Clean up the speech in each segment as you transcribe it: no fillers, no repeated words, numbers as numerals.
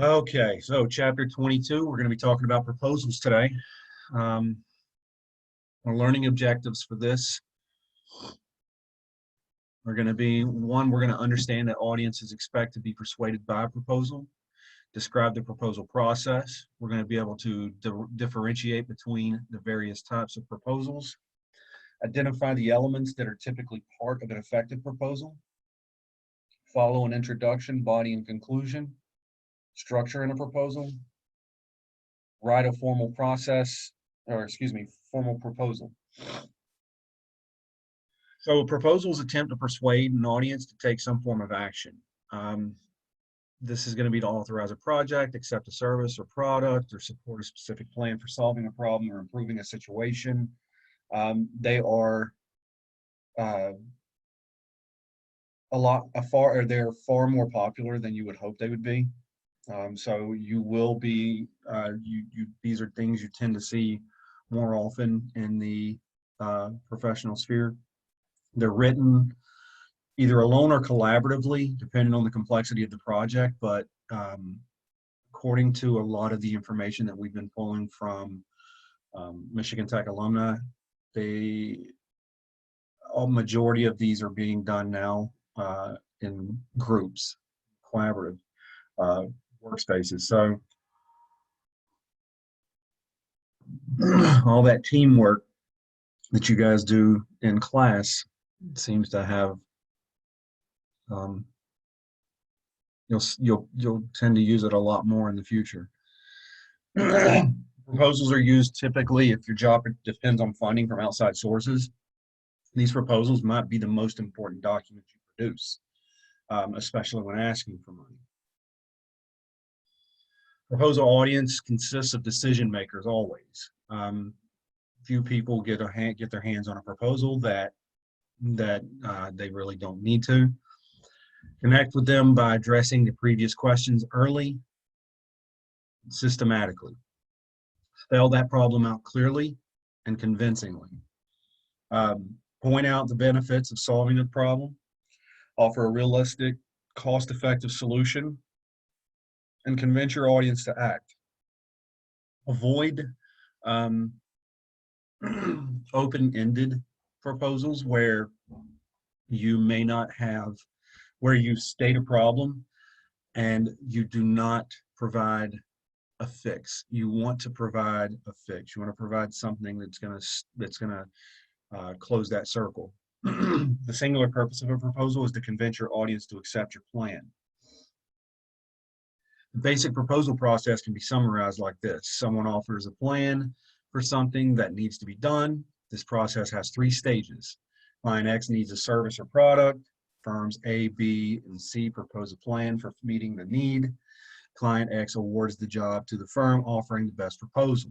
Okay, so chapter 22, we're going to be talking about proposals today. Um, our learning objectives for this are going to be, one, we're going to understand that audiences expect to be persuaded by a proposal, describe the proposal process. We're going to be able to differentiate between the various types of proposals, identify the elements that are typically part of an effective proposal, follow an introduction, body, and conclusion, structure in a proposal, write a formal formal proposal. So proposals attempt to persuade an audience to take some form of action. This is going to be to authorize a project, accept a service or product, or support a specific plan for solving a problem or improving a situation. They're far more popular than you would hope they would be. So you will be, these are things you tend to see more often in the professional sphere. They're written either alone or collaboratively, depending on the complexity of the project. But according to a lot of the information that we've been pulling from Michigan Tech alumni, a majority of these are being done now in groups, collaborative workspaces. So all that teamwork that you guys do in class seems to have you'll tend to use it a lot more in the future. Proposals are used typically if your job depends on funding from outside sources. These proposals might be the most important document you produce, especially when asking for money. Proposal audience consists of decision makers always. Few people get their hands on a proposal that they really don't need to. Connect with them by addressing the previous questions early, systematically. Spell that problem out clearly and convincingly. Point out the benefits of solving the problem. Offer a realistic, cost-effective solution, and convince your audience to act. Avoid open-ended proposals where you may not have, where you state a problem and you do not provide a fix. You want to provide a fix. You want to provide something that's gonna close that circle. The singular purpose of a proposal is to convince your audience to accept your plan. The basic proposal process can be summarized like this. Someone offers a plan for something that needs to be done. This process has 3 stages. Client X needs a service or product. Firms A, B, and C propose a plan for meeting the need. Client X awards the job to the firm offering the best proposal.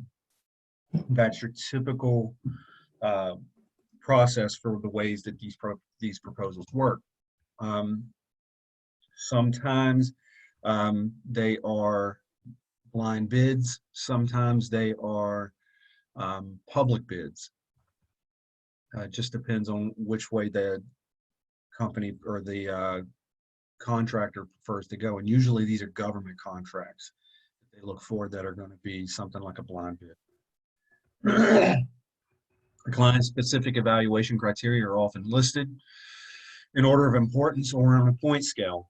That's your typical process for the ways that these proposals work. Sometimes they are blind bids. Sometimes they are public bids. It just depends on which way the company or the contractor prefers to go. And usually these are government contracts that they look for that are going to be something like a blind bid. The client-specific evaluation criteria are often listed in order of importance or on a point scale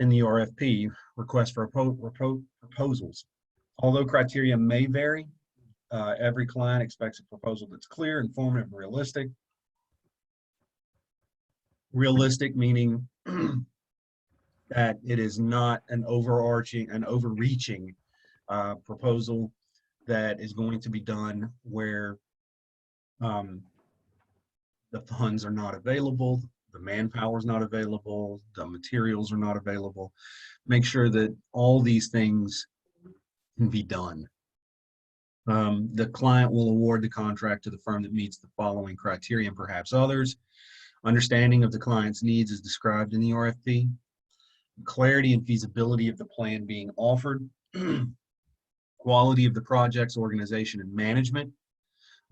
in the RFP, request for proposals. Although criteria may vary, every client expects a proposal that's clear, informative, and realistic. Realistic meaning that it is not an overreaching proposal that is going to be done where the funds are not available, the manpower is not available, the materials are not available. Make sure that all these things can be done. The client will award the contract to the firm that meets the following criteria and perhaps others. Understanding of the client's needs is described in the RFP. Clarity and feasibility of the plan being offered. Quality of the project's organization and management.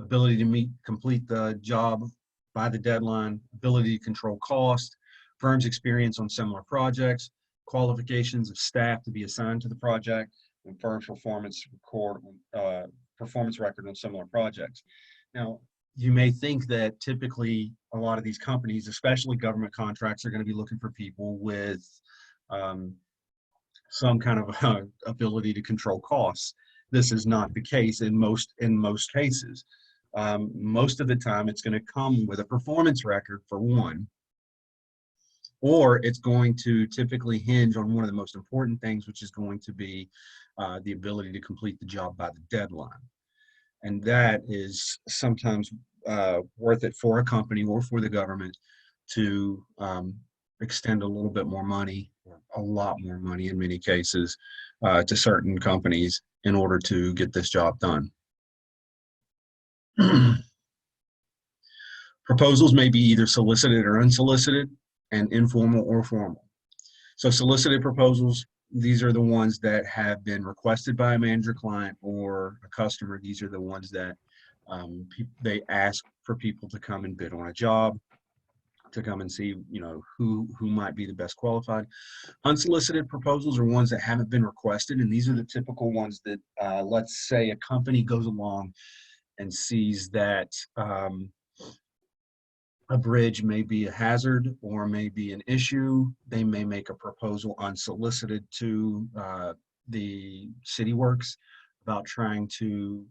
Ability to complete the job by the deadline. Ability to control cost. Firm's experience on similar projects. qualifications of staff to be assigned to the project, and firm's performance record on similar projects. Now, you may think that typically a lot of these companies, especially government contracts, are going to be looking for people with some kind of ability to control costs. This is not the case in most cases. Most of the time, it's going to come with a performance record for one, or it's going to typically hinge on one of the most important things, which is going to be the ability to complete the job by the deadline. And that is sometimes worth it for a company or for the government to extend a little bit more money, or a lot more money in many cases, to certain companies in order to get this job done. Proposals may be either solicited or unsolicited, and informal or formal. So solicited proposals, these are the ones that have been requested by a manager, client, or a customer. These are the ones that they ask for people to come and bid on a job, to come and see, who might be the best qualified. Unsolicited proposals are ones that haven't been requested, and these are the typical ones that, let's say a company goes along and sees that a bridge may be a hazard or may be an issue. They may make a proposal unsolicited to the city works about trying to,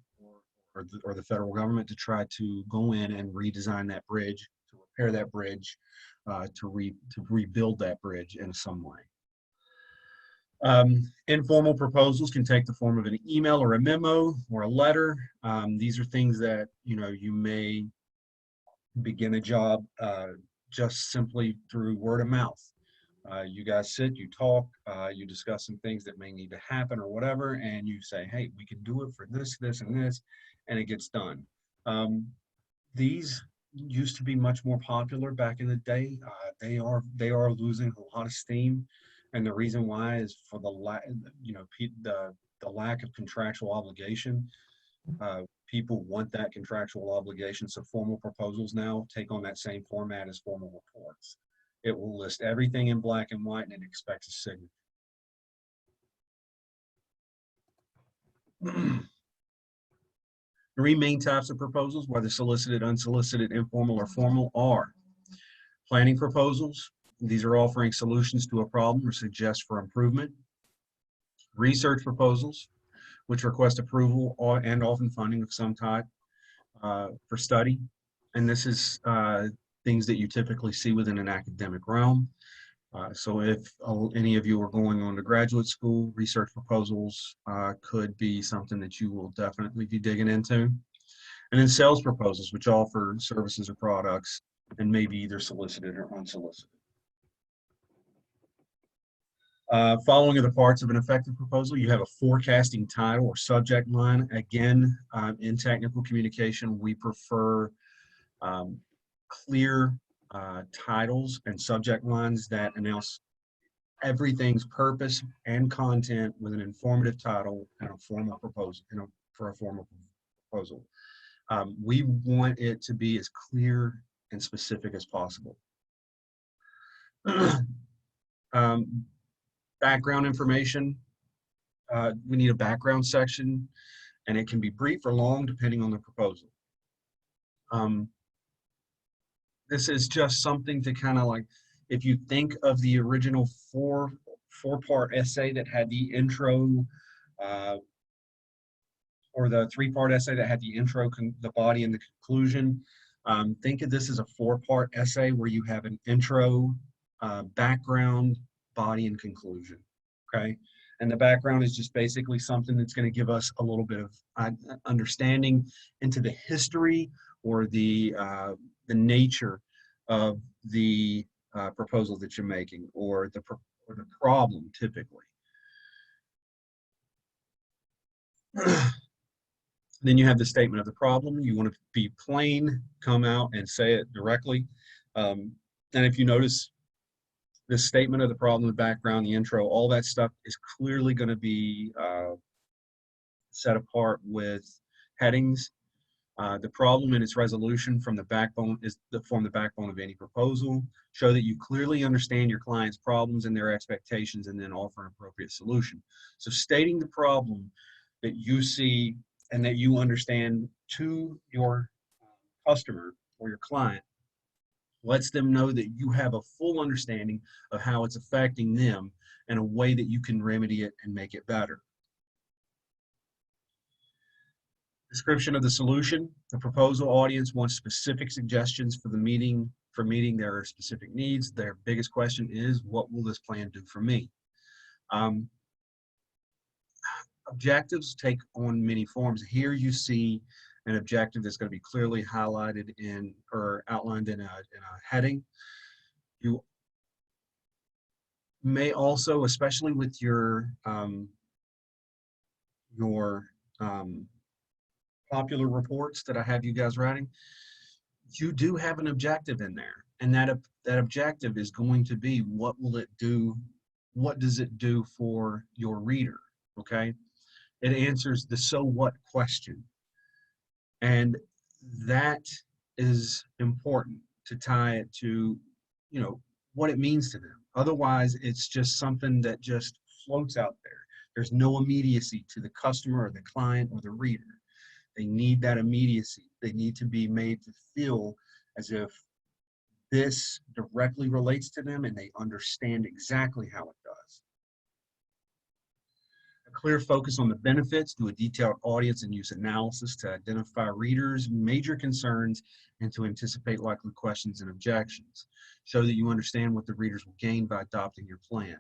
or the federal government, to try to go in and redesign that bridge, to repair that bridge, to rebuild that bridge in some way. Informal proposals can take the form of an email or a memo or a letter. These are things that, you may begin a job just simply through word of mouth. You guys sit, you talk, you discuss some things that may need to happen or whatever, and you say, hey, we can do it for this, this, and this, and it gets done. These used to be much more popular back in the day. They are losing a lot of steam, and the reason why is for the lack of contractual obligation. People want that contractual obligation, so formal proposals now take on that same format as formal reports. It will list everything in black and white, and it expects a signature. Three main types of proposals, whether solicited, unsolicited, informal, or formal, are planning proposals. These are offering solutions to a problem or suggest for improvement. Research proposals, which request approval and often funding of some type for study. And this is things that you typically see within an academic realm. So if any of you are going on to graduate school, research proposals could be something that you will definitely be digging into. And then sales proposals, which offer services or products and may be either solicited or unsolicited. Following are the parts of an effective proposal. You have a forecasting title or subject line. Again, in technical communication, we prefer clear titles and subject lines that announce everything's purpose and content with an informative title and a formal proposal, for a formal proposal. We want it to be as clear and specific as possible. Background information. We need a background section, and it can be brief or long depending on the proposal. This is just something to kind of like, if you think of the original four-part essay that had the intro, or the three-part essay that had the intro, the body, and the conclusion. Think of this as a four-part essay where you have an intro, background, body, and conclusion. Okay, and the background is just basically something that's going to give us a little bit of understanding into the history or the nature of the proposal that you're making, or the problem typically. Then you have the statement of the problem. You want to be plain, come out and say it directly. And if you notice, the statement of the problem, the background, the intro, all that stuff is clearly going to be set apart with headings The problem and its resolution from the backbone form the backbone of any proposal. Show that you clearly understand your client's problems and their expectations, and then offer an appropriate solution. So stating the problem that you see and that you understand to your customer or your client lets them know that you have a full understanding of how it's affecting them and a way that you can remedy it and make it better. Description of the solution. The proposal audience wants specific suggestions for the meeting, for meeting their specific needs. Their biggest question is, what will this plan do for me? Objectives take on many forms. Here you see an objective that's going to be clearly highlighted in or outlined in a heading. You may also, especially with your popular reports that I have you guys writing, you do have an objective in there, and that objective is going to be, what will it do? What does it do for your reader? Okay, it answers the so what question, and that is important to tie it to, you know, what it means to them. Otherwise, it's just something that just floats out there. There's no immediacy to the customer or the client or the reader. They need that immediacy. They need to be made to feel as if this directly relates to them and they understand exactly how it does. A clear focus on the benefits. Do a detailed audience and use analysis to identify readers' major concerns and to anticipate likely questions and objections. Show that you understand what the readers will gain by adopting your plan.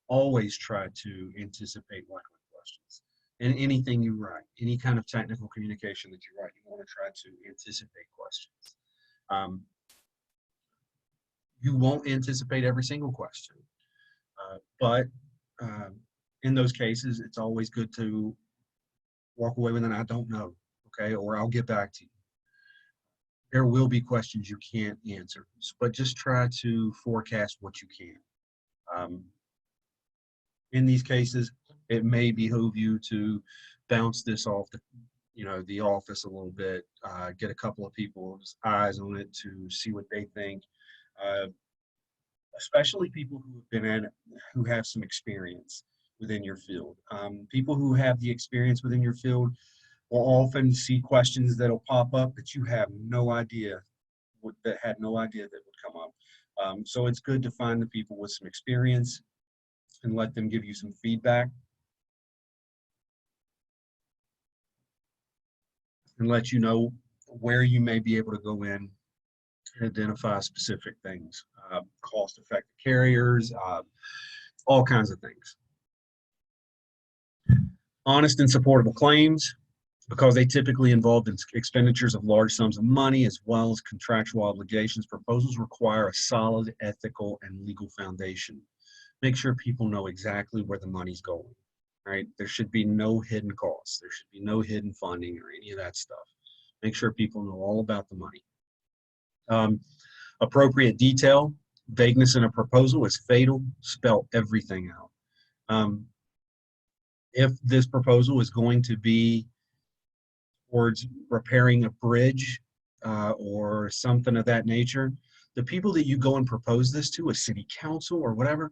Always try to anticipate likely questions. In anything you write, any kind of technical communication that you write, you want to try to anticipate questions. You won't anticipate every single question, but in those cases, it's always good to walk away with an I don't know, okay, or I'll get back to you. There will be questions you can't answer, but just try to forecast what you can. In these cases, it may behoove you to bounce this off the office a little bit, get a couple of people's eyes on it to see what they think, especially people who have been in it, who have some experience within your field. People who have the experience within your field will often see questions that'll pop up that you have no idea, that had no idea that would come up. So it's good to find the people with some experience and let them give you some feedback and let you know where you may be able to go in and identify specific things, cost-effective carriers, all kinds of things. Honest and supportable claims, because they typically involve expenditures of large sums of money as well as contractual obligations. Proposals require a solid ethical and legal foundation. Make sure people know exactly where the money's going, right? There should be no hidden costs. There should be no hidden funding or any of that stuff. Make sure people know all about the money. Appropriate detail. Vagueness in a proposal is fatal. Spell everything out. If this proposal is going to be towards repairing a bridge or something of that nature, the people that you go and propose this to, a city council or whatever,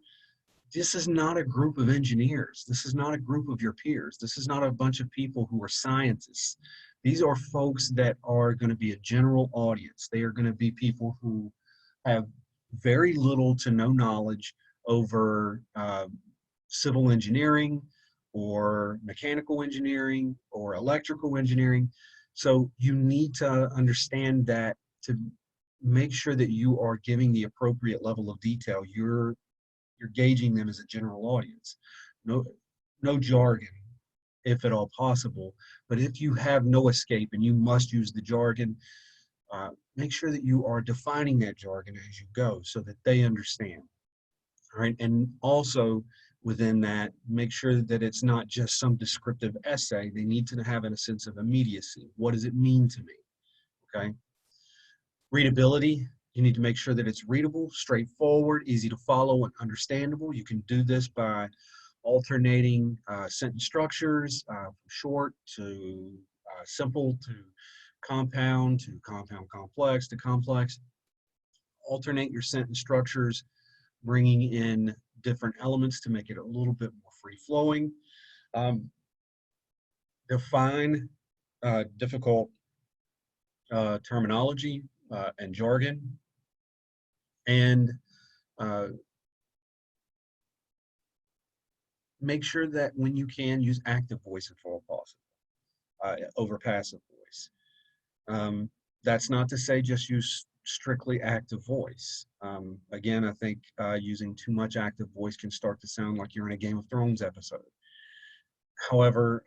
this is not a group of engineers. This is not a group of your peers. This is not a bunch of people who are scientists. These are folks that are going to be a general audience. They are going to be people who have very little to no knowledge over civil engineering or mechanical engineering or electrical engineering. So you need to understand that to make sure that you are giving the appropriate level of detail. You're gauging them as a general audience. No jargon, if at all possible. But if you have no escape and you must use the jargon, make sure that you are defining that jargon as you go so that they understand. All right, and also within that, make sure that it's not just some descriptive essay. They need to have a sense of immediacy. What does it mean to me? Okay. Readability. You need to make sure that it's readable, straightforward, easy to follow, and understandable. You can do this by alternating sentence structures, from short to simple to compound to compound complex to complex. Alternate your sentence structures, bringing in different elements to make it a little bit more free-flowing. Define difficult terminology and jargon, and make sure that when you can, use active voice if all possible over passive voice. That's not to say just use strictly active voice. Again, I think using too much active voice can start to sound like you're in a Game of Thrones episode. However,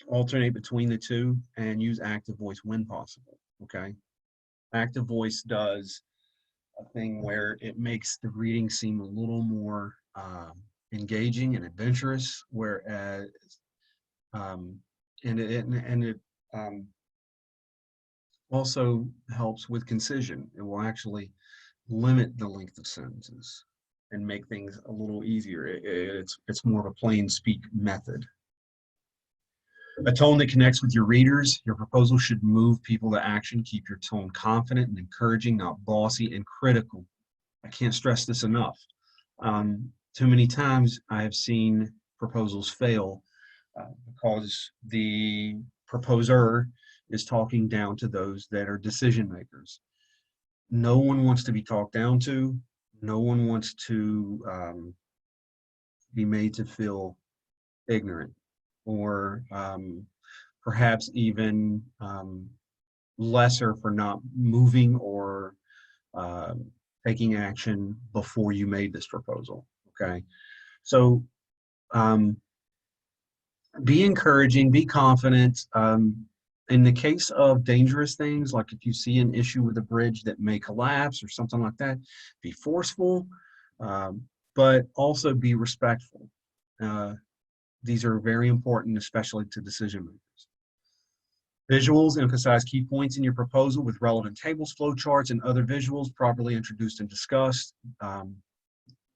alternate between the two and use active voice when possible, okay? Active voice does a thing where it makes the reading seem a little more engaging and adventurous, whereas it also helps with concision. It will actually limit the length of sentences and make things a little easier. It's more of a plain speak method. A tone that connects with your readers. Your proposal should move people to action. Keep your tone confident and encouraging, not bossy and critical. I can't stress this enough. Too many times I have seen proposals fail because the proposer is talking down to those that are decision makers. No one wants to be talked down to. No one wants to be made to feel ignorant or perhaps even lesser for not moving or taking action before you made this proposal, okay? So be encouraging, be confident. In the case of dangerous things, like if you see an issue with a bridge that may collapse or something like that, be forceful, but also be respectful. These are very important, especially to decision makers. Visuals emphasize key points in your proposal with relevant tables, flowcharts, and other visuals properly introduced and discussed.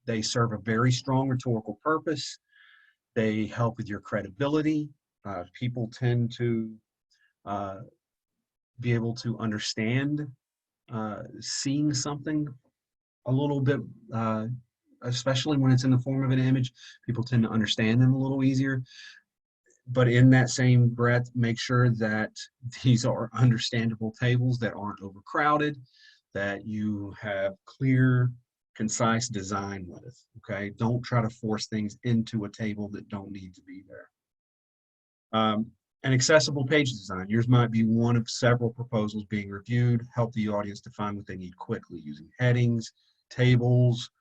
They serve a very strong rhetorical purpose. They help with your credibility. People tend to be able to understand seeing something a little bit, especially when it's in the form of an image. People tend to understand them a little easier. But in that same breath, make sure that these are understandable tables that aren't overcrowded, that you have clear, concise design with, okay? Don't try to force things into a table that don't need to be there. An accessible page design. Yours might be one of several proposals being reviewed. Help the audience define what they need quickly using headings, tables,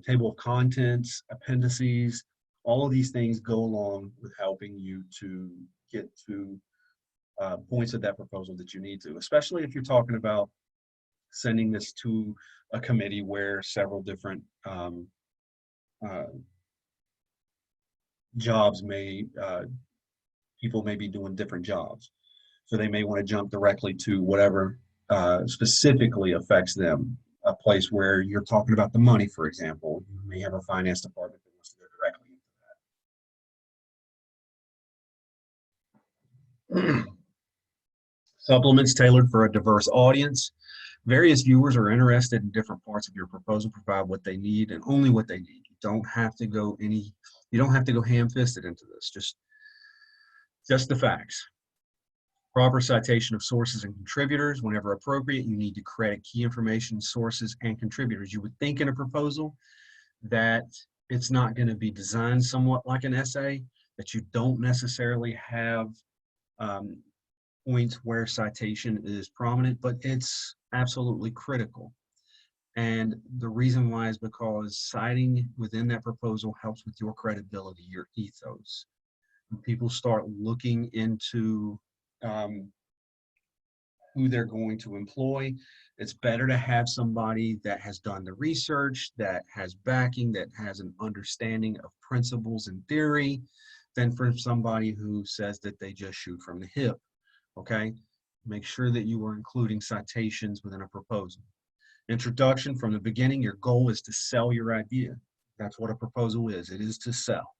table of contents, appendices. All of these things go along with helping you to get to points of that proposal that you need to, especially if you're talking about sending this to a committee where several different jobs people may be doing different jobs. So they may want to jump directly to whatever specifically affects them. A place where you're talking about the money, for example, you may have a finance department that wants to go directly into that. Supplements tailored for a diverse audience. Various viewers are interested in different parts of your proposal. Provide what they need and only what they need. You don't have to go ham-fisted into this. Just the facts. Proper citation of sources and contributors. Whenever appropriate, you need to credit key information, sources, and contributors. You would think in a proposal that it's not going to be designed somewhat like an essay, that you don't necessarily have points where citation is prominent, but it's absolutely critical. And the reason why is because citing within that proposal helps with your credibility, your ethos. When people start looking into who they're going to employ, it's better to have somebody that has done the research, that has backing, that has an understanding of principles and theory, than for somebody who says that they just shoot from the hip, okay? Make sure that you are including citations within a proposal. Introduction from the beginning, your goal is to sell your idea. That's what a proposal is. It is to sell.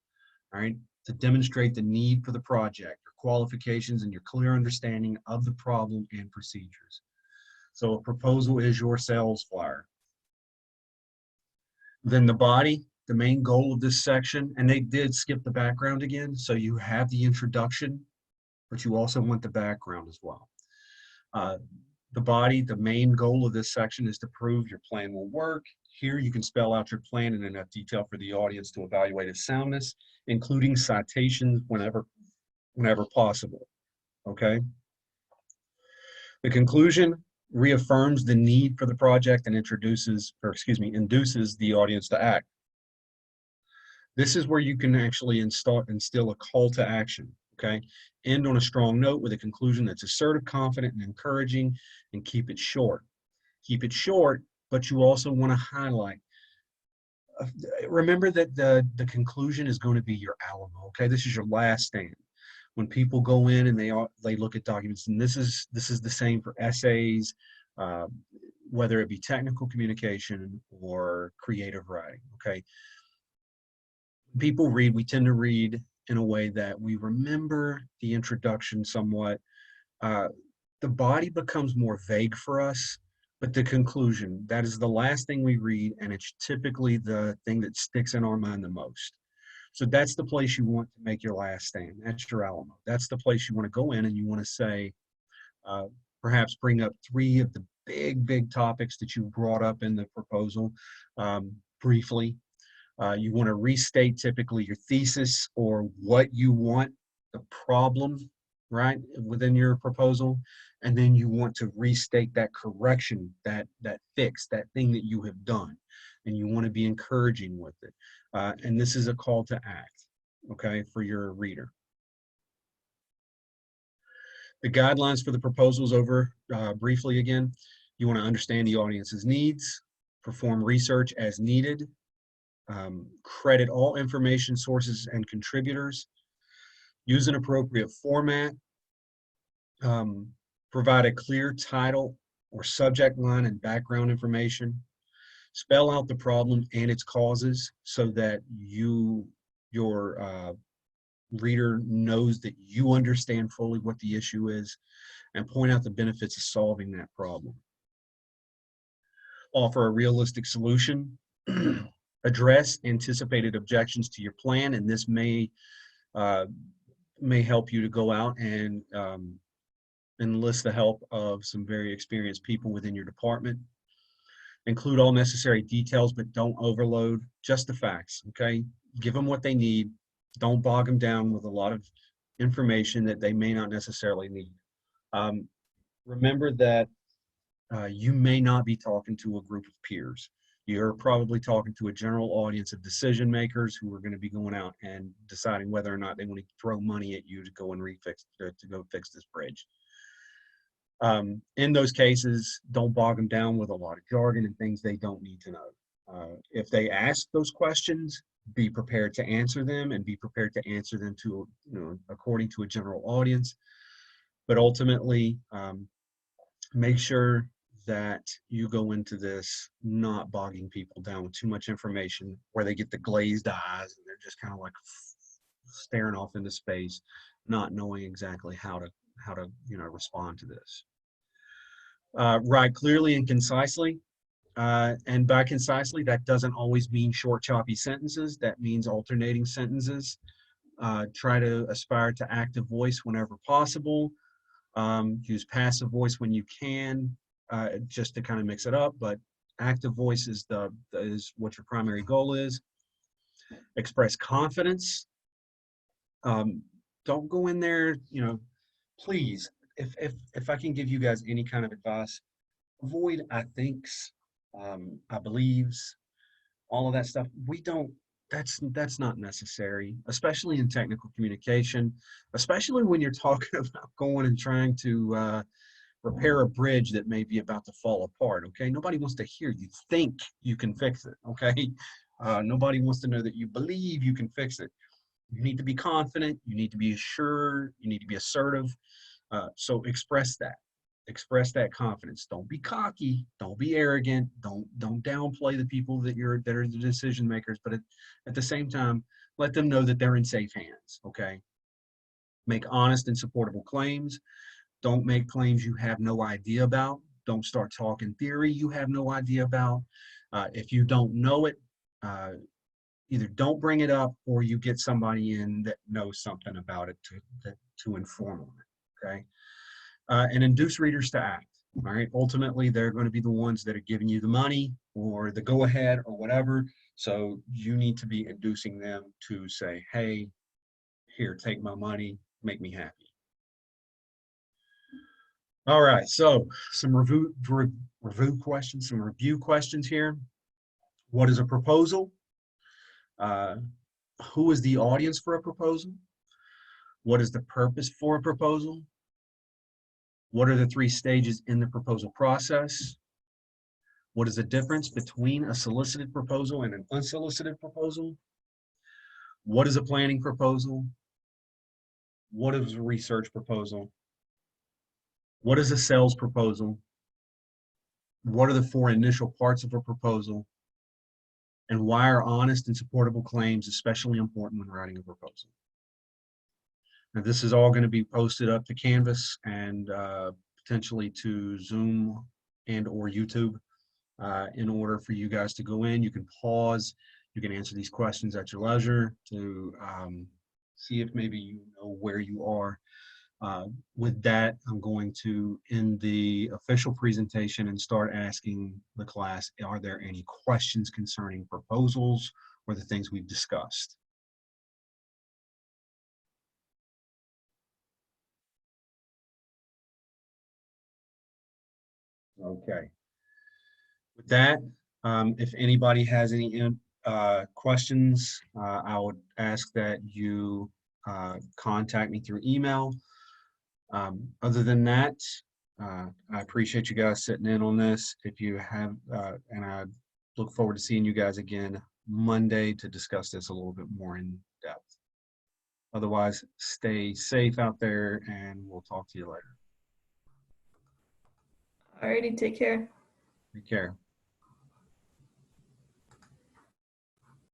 all right, to demonstrate the need for the project, your qualifications, and your clear understanding of the problem and procedures. So a proposal is your sales flyer. Then the body, the main goal of this section, and they did skip the background again, so you have the introduction, but you also want the background as well. The body, the main goal of this section is to prove your plan will work. Here you can spell out your plan in enough detail for the audience to evaluate its soundness, including citations whenever possible, okay? The conclusion reaffirms the need for the project and induces the audience to act. This is where you can actually instill a call to action, okay? End on a strong note with a conclusion that's assertive, confident, and encouraging, and keep it short. Keep it short, but you also want to highlight. Remember that the conclusion is going to be your Alamo, okay? This is your last stand. When people go in and they look at documents, and this is the same for essays, whether it be technical communication or creative writing, okay? People read, we tend to read in a way that we remember the introduction somewhat. The body becomes more vague for us, but the conclusion, that is the last thing we read, and it's typically the thing that sticks in our mind the most. So that's the place you want to make your last stand. That's your Alamo. That's the place you want to go in and you want to say, perhaps bring up 3 of the big topics that you brought up in the proposal briefly. You want to restate typically your thesis or what you want, the problem, right, within your proposal. And then you want to restate that correction, that fix, that thing that you have done. And you want to be encouraging with it. And this is a call to act, okay, for your reader. The guidelines for the proposals over briefly again. You want to understand the audience's needs, perform research as needed, credit all information sources and contributors, use an appropriate format, provide a clear title or subject line and background information, spell out the problem and its causes so that your reader knows that you understand fully what the issue is, and point out the benefits of solving that problem. Offer a realistic solution. Address anticipated objections to your plan, and this may help you to go out and enlist the help of some very experienced people within your department. Include all necessary details, but don't overload, just the facts, okay? Give them what they need. Don't bog them down with a lot of information that they may not necessarily need. Remember that you may not be talking to a group of peers. You're probably talking to a general audience of decision makers who are going to be going out and deciding whether or not they want to throw money at you to go and go fix this bridge. In those cases, don't bog them down with a lot of jargon and things they don't need to know. If they ask those questions, be prepared to answer them, and be prepared to answer them to, according to a general audience. But ultimately, make sure that you go into this not bogging people down with too much information where they get the glazed eyes and they're just kind of like staring off into space, not knowing exactly how to respond to this. Write clearly and concisely, and by concisely, that doesn't always mean short, choppy sentences. That means alternating sentences. Try to aspire to active voice whenever possible. Use passive voice when you can, just to kind of mix it up, but active voice is what your primary goal is. Express confidence. Don't go in there, please, if I can give you guys any kind of advice, avoid I thinks, I believes, all of that stuff. That's not necessary, especially in technical communication, especially when you're talking about going and trying to repair a bridge that may be about to fall apart, okay? Nobody wants to hear you think you can fix it, okay? Nobody wants to know that you believe you can fix it. You need to be confident, you need to be assured, you need to be assertive. So express that confidence. Don't be cocky, don't be arrogant, don't downplay the people that are the decision makers, but at the same time, let them know that they're in safe hands, okay? Make honest and supportable claims. Don't make claims you have no idea about. Don't start talking theory you have no idea about. If you don't know it, either don't bring it up or you get somebody in that knows something about it to inform them, okay? And induce readers to act, all right? Ultimately, they're going to be the ones that are giving you the money or the go-ahead or whatever, so you need to be inducing them to say, hey, here, take my money, make me happy. All right, so some review questions here. What is a proposal? Who is the audience for a proposal? What is the purpose for a proposal? What are the 3 stages in the proposal process? What is the difference between a solicited proposal and an unsolicited proposal? What is a planning proposal? What is a research proposal? What is a sales proposal? What are the 4 initial parts of a proposal? And why are honest and supportable claims especially important when writing a proposal? Now, this is all going to be posted up to Canvas and potentially to Zoom and or YouTube in order for you guys to go in. You can pause. You can answer these questions at your leisure to see if maybe you know where you are. With that, I'm going to end the official presentation and start asking the class, are there any questions concerning proposals or the things we've discussed? Okay. With that, if anybody has any questions, I would ask that you contact me through email. Other than that, I appreciate you guys sitting in on this. If you have, and I look forward to seeing you guys again Monday to discuss this a little bit more in depth. Otherwise, stay safe out there and we'll talk to you later. Alrighty, take care. Take care.